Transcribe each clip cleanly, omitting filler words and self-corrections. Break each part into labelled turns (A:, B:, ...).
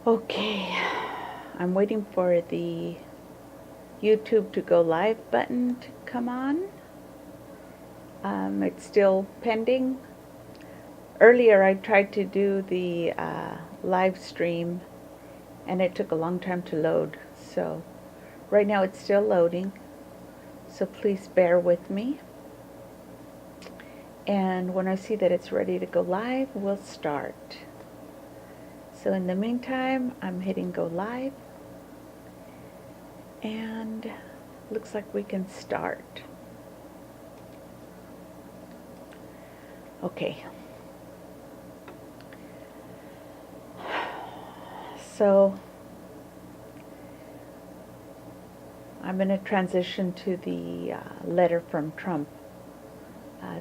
A: Okay, I'm waiting for the YouTube to go live button to come on. It's still pending. Earlier I tried to do the live stream and it took a long time to load. So right now it's still loading. So please bear with me. And when I see that it's ready to go live, we'll start. So in the meantime, I'm hitting go live. And looks like we can start. Okay. So I'm going to transition to the letter from Trump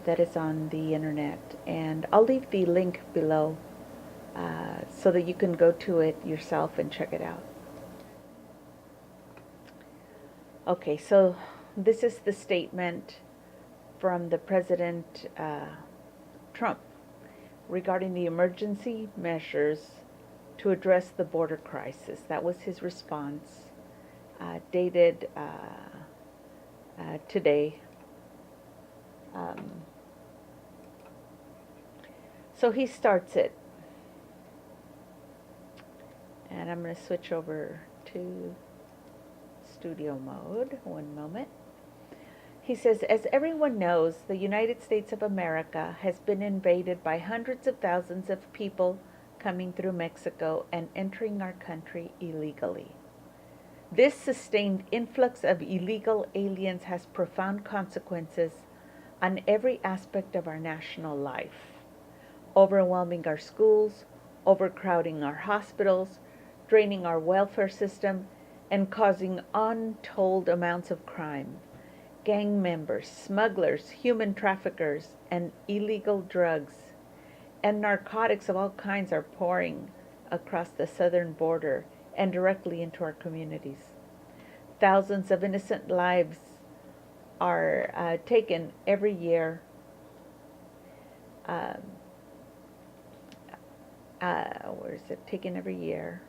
A: that is on the internet. And I'll leave the link below so that you can go to it yourself and check it out. Okay, so this is the statement from the President Trump regarding the emergency measures to address the border crisis. That was his response, dated today. So he starts it. And I'm going to switch over to studio mode. One moment. He says, as everyone knows, the United States of America has been invaded by hundreds of thousands of people coming through Mexico and entering our country illegally. This sustained influx of illegal aliens has profound consequences on every aspect of our national life, overwhelming our schools, overcrowding our hospitals, draining our welfare system, and causing untold amounts of crime. Gang members, smugglers, human traffickers, and illegal drugs and narcotics of all kinds are pouring across the southern border and directly into our communities. Thousands of innocent lives are taken every year. Where is it? Taken every year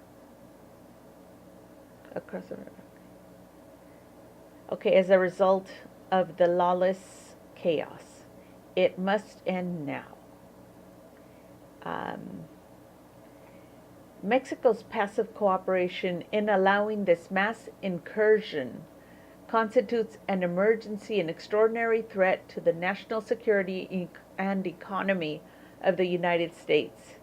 A: across the river. Okay, as a result of the lawless chaos. It must end now. Mexico's passive cooperation in allowing this mass incursion constitutes an emergency and extraordinary threat to the national security and economy of the United States.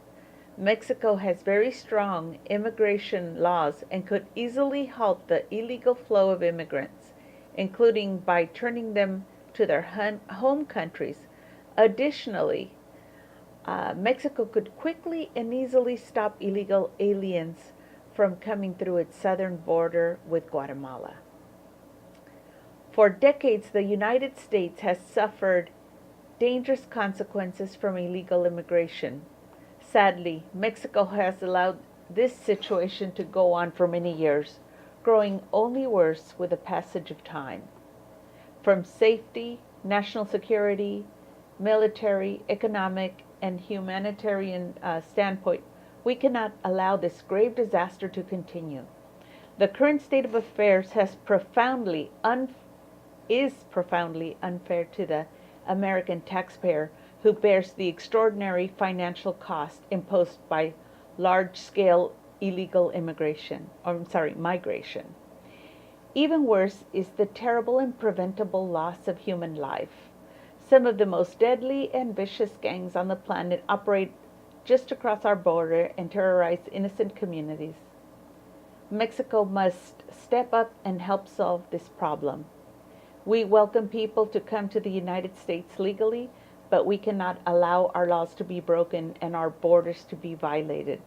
A: Mexico has very strong immigration laws and could easily halt the illegal flow of immigrants, including by turning them to their home countries. Additionally, Mexico could quickly and easily stop illegal aliens from coming through its southern border with Guatemala. For decades, the United States has suffered dangerous consequences from illegal immigration. Sadly, Mexico has allowed this situation to go on for many years, growing only worse with the passage of time. From safety, national security, military, economic, and humanitarian standpoint, we cannot allow this grave disaster to continue. The current state of affairs is profoundly unfair to the American taxpayer, who bears the extraordinary financial cost imposed by large-scale illegal migration. Even worse is the terrible and preventable loss of human life. Some of the most deadly and vicious gangs on the planet operate just across our border and terrorize innocent communities. Mexico must step up and help solve this problem. We welcome people to come to the United States legally, but we cannot allow our laws to be broken and our borders to be violated.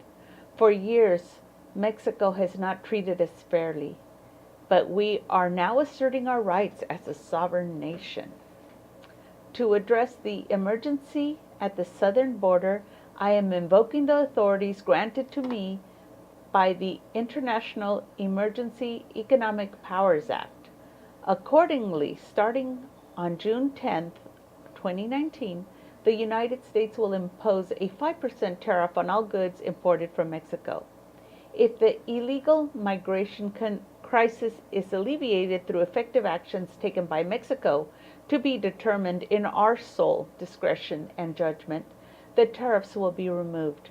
A: For years, Mexico has not treated us fairly, but we are now asserting our rights as a sovereign nation. To address the emergency at the southern border, I am invoking the authorities granted to me by the International Emergency Economic Powers Act. Accordingly, starting on June 10th, 2019, the United States will impose a 5% tariff on all goods imported from Mexico. If the illegal migration crisis is alleviated through effective actions taken by Mexico, to be determined in our sole discretion and judgment, the tariffs will be removed.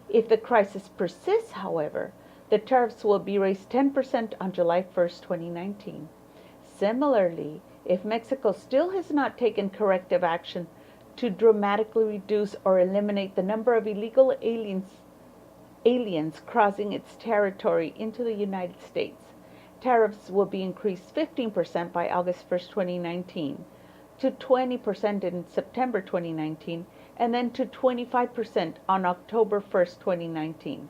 A: If the crisis persists, however, the tariffs will be raised 10% on July 1st, 2019. Similarly, if Mexico still has not taken corrective action to dramatically reduce or eliminate the number of illegal aliens crossing its territory into the United States, tariffs will be increased 15% by August 1st, 2019, to 20% in September 2019, and then to 25% on October 1st, 2019.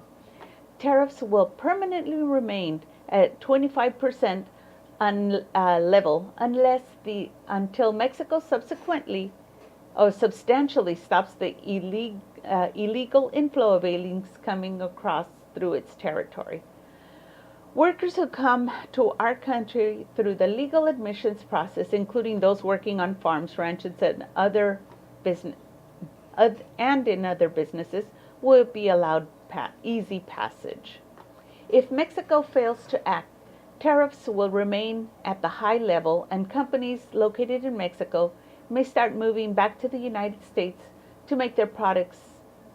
A: Tariffs will permanently remain at 25% level until Mexico subsequently or substantially stops the illegal inflow of aliens coming across through its territory. Workers who come to our country through the legal admissions process, including those working on farms, ranches, and in other businesses, will be allowed easy passage. If Mexico fails to act, tariffs will remain at the high level, and companies located in Mexico may start moving back to the United States to make their products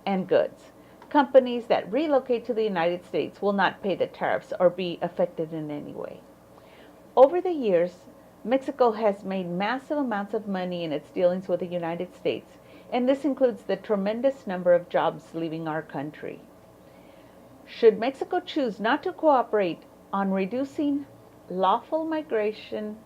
A: and goods. Companies that relocate to the United States will not pay the tariffs or be affected in any way. Over the years, Mexico has made massive amounts of money in its dealings with the United States, and this includes the tremendous number of jobs leaving our country. Should Mexico choose not to cooperate on reducing unlawful migration,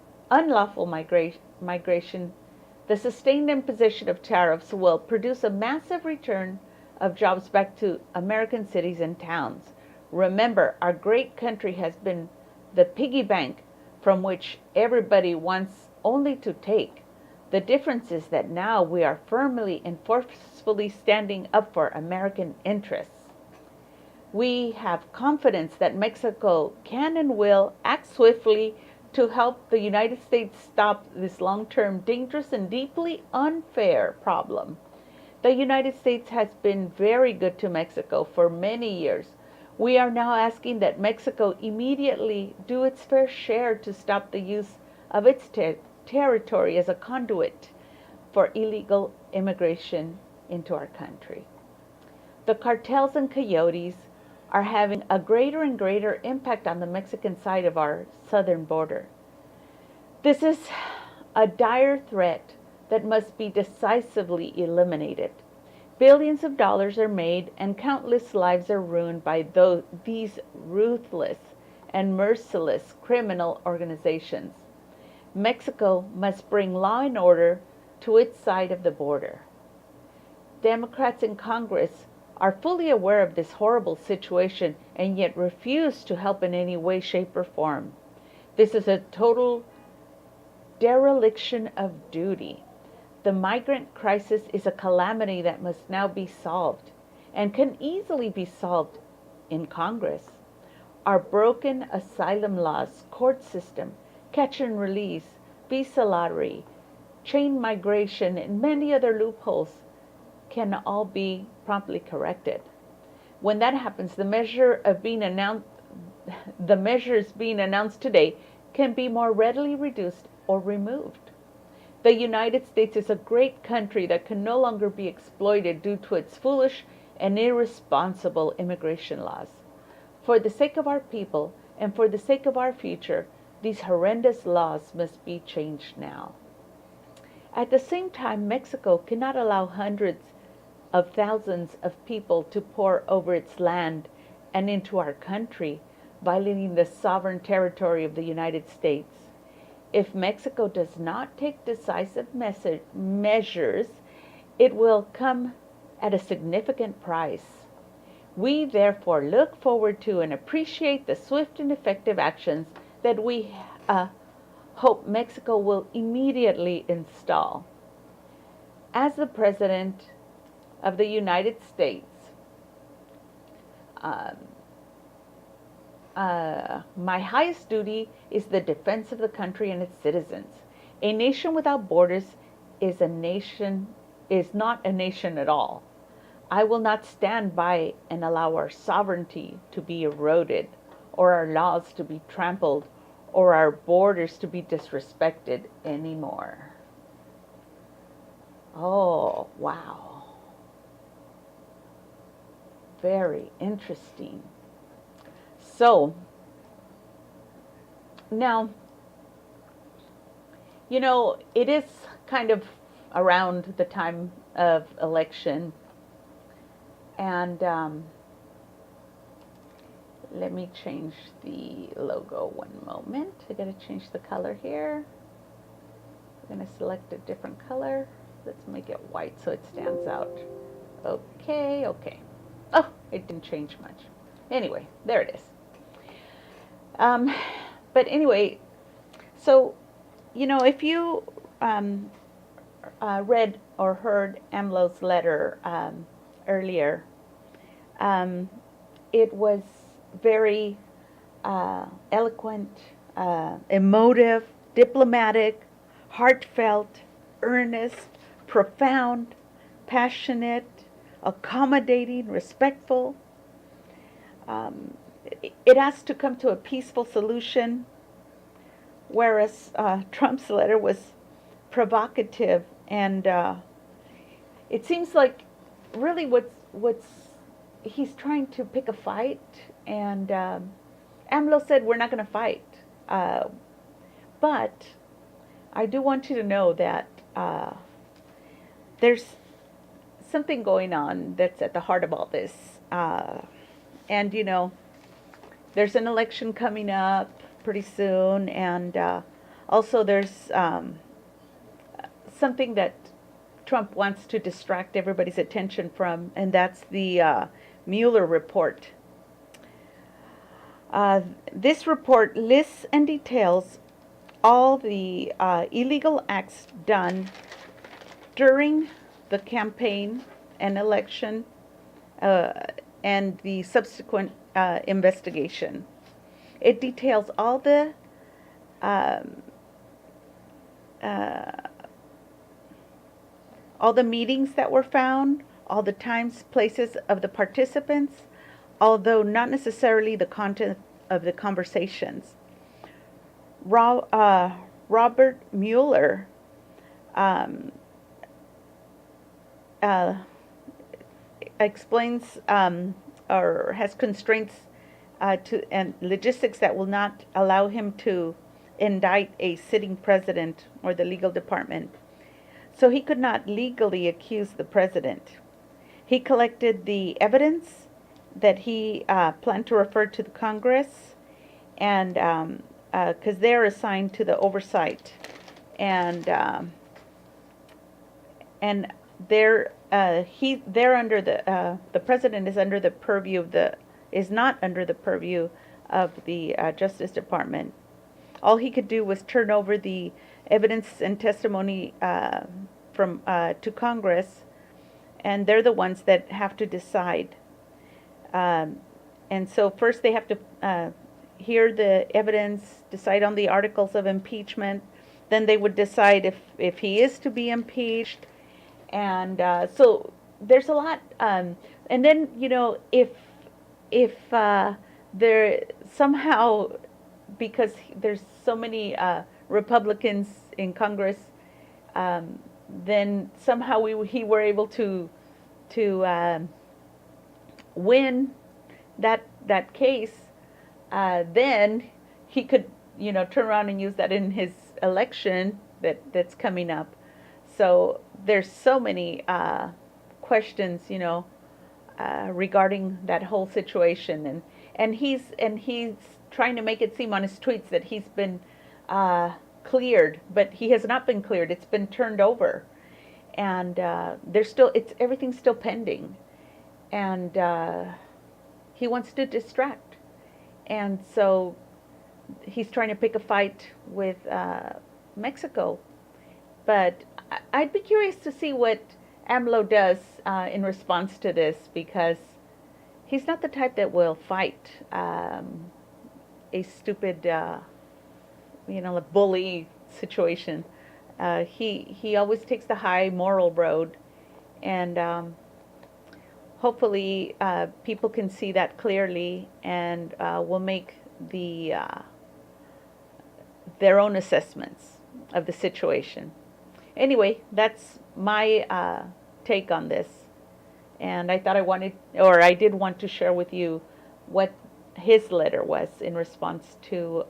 A: the sustained imposition of tariffs will produce a massive return of jobs back to American cities and towns. Remember, our great country has been the piggy bank from which everybody wants only to take. The difference is that now we are firmly and forcefully standing up for American interests. We have confidence that Mexico can and will act swiftly to help the United States stop this long-term, dangerous, and deeply unfair problem. The United States has been very good to Mexico for many years. We are now asking that Mexico immediately do its fair share to stop the use of its territory as a conduit for illegal immigration into our country. The cartels and coyotes are having a greater and greater impact on the Mexican side of our southern border. This is a dire threat that must be decisively eliminated. Billions of dollars are made and countless lives are ruined by these ruthless and merciless criminal organizations. Mexico must bring law and order to its side of the border. Democrats in Congress are fully aware of this horrible situation and yet refuse to help in any way, shape, or form. This is a total dereliction of duty. The migrant crisis is a calamity that must now be solved and can easily be solved in Congress. Our broken asylum laws, court system, catch and release, visa lottery, chain migration, and many other loopholes can all be promptly corrected. When that happens, the measures being announced today can be more readily reduced or removed. The United States is a great country that can no longer be exploited due to its foolish and irresponsible immigration laws. For the sake of our people and for the sake of our future, these horrendous laws must be changed now. At the same time, Mexico cannot allow hundreds of thousands of people to pour over its land and into our country, violating the sovereign territory of the United States. If Mexico does not take decisive measures, it will come at a significant price. We therefore look forward to and appreciate the swift and effective actions that we hope Mexico will immediately install. As the President of the United States, my highest duty is the defense of the country and its citizens. A nation without borders is not a nation at all. I will not stand by and allow our sovereignty to be eroded, or our laws to be trampled, or our borders to be disrespected anymore. Oh, wow. Very interesting. So, now, it is kind of around the time of election. And let me change the logo one moment. I gotta change the color here. I'm gonna select a different color. Let's make it white so it stands out. Okay. Oh, it didn't change much. Anyway, there it is. But anyway, so, if you read or heard AMLO's letter earlier, it was very eloquent, emotive, diplomatic, heartfelt, earnest, profound, passionate, accommodating, respectful. It has to come to a peaceful solution, whereas Trump's letter was provocative, and it seems like really what's he's trying to pick a fight, and AMLO said we're not going to fight, but I do want you to know that there's something going on that's at the heart of all this, and there's an election coming up pretty soon, and also there's something that Trump wants to distract everybody's attention from, and that's the Mueller report. This report lists and details all the illegal acts done during the campaign and election and the subsequent investigation. It details all the meetings that were found, all the times, places of the participants, although not necessarily the content of the conversations. Robert Mueller explains or has constraints and logistics that will not allow him to indict a sitting president or the legal department. So he could not legally accuse the president. He collected the evidence that he planned to refer to the Congress, and because they're assigned to the oversight, and they're under the president is under the purview of is not under the purview of the Justice Department. All he could do was turn over the evidence and testimony from to Congress, and they're the ones that have to decide. And so first they have to hear the evidence, decide on the articles of impeachment. Then they would decide if he is to be impeached. And so there's a lot. And then, if there somehow, because there's so many Republicans in Congress, then somehow he were able to win that case, then he could turn around and use that in his election that's coming up. So there's so many questions regarding that whole situation, and he's trying to make it seem on his tweets that he's been cleared, but he has not been cleared. It's been turned over, and everything's still pending, and he wants to distract, and so he's trying to pick a fight with Mexico. But I'd be curious to see what AMLO does in response to this, because he's not the type that will fight a stupid, bully situation. He always takes the high moral road, and hopefully people can see that clearly and will make their own assessments of the situation. Anyway, that's my take on this. And I thought I did want to share with you what his letter was in response to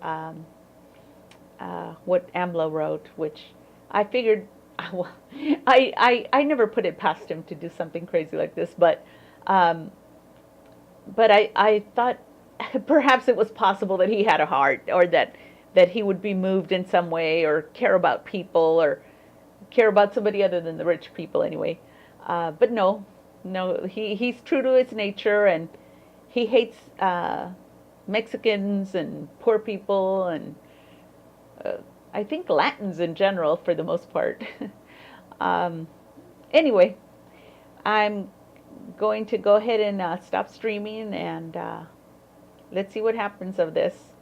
A: what AMLO wrote, which I figured, well, I never put it past him to do something crazy like this, but I thought perhaps it was possible that he had a heart, or that he would be moved in some way, or care about people, or care about somebody other than the rich people anyway. But no, he's true to his nature, and he hates Mexicans and poor people, and I think Latins in general for the most part. Anyway, I'm going to go ahead and stop streaming, and let's see what happens of this.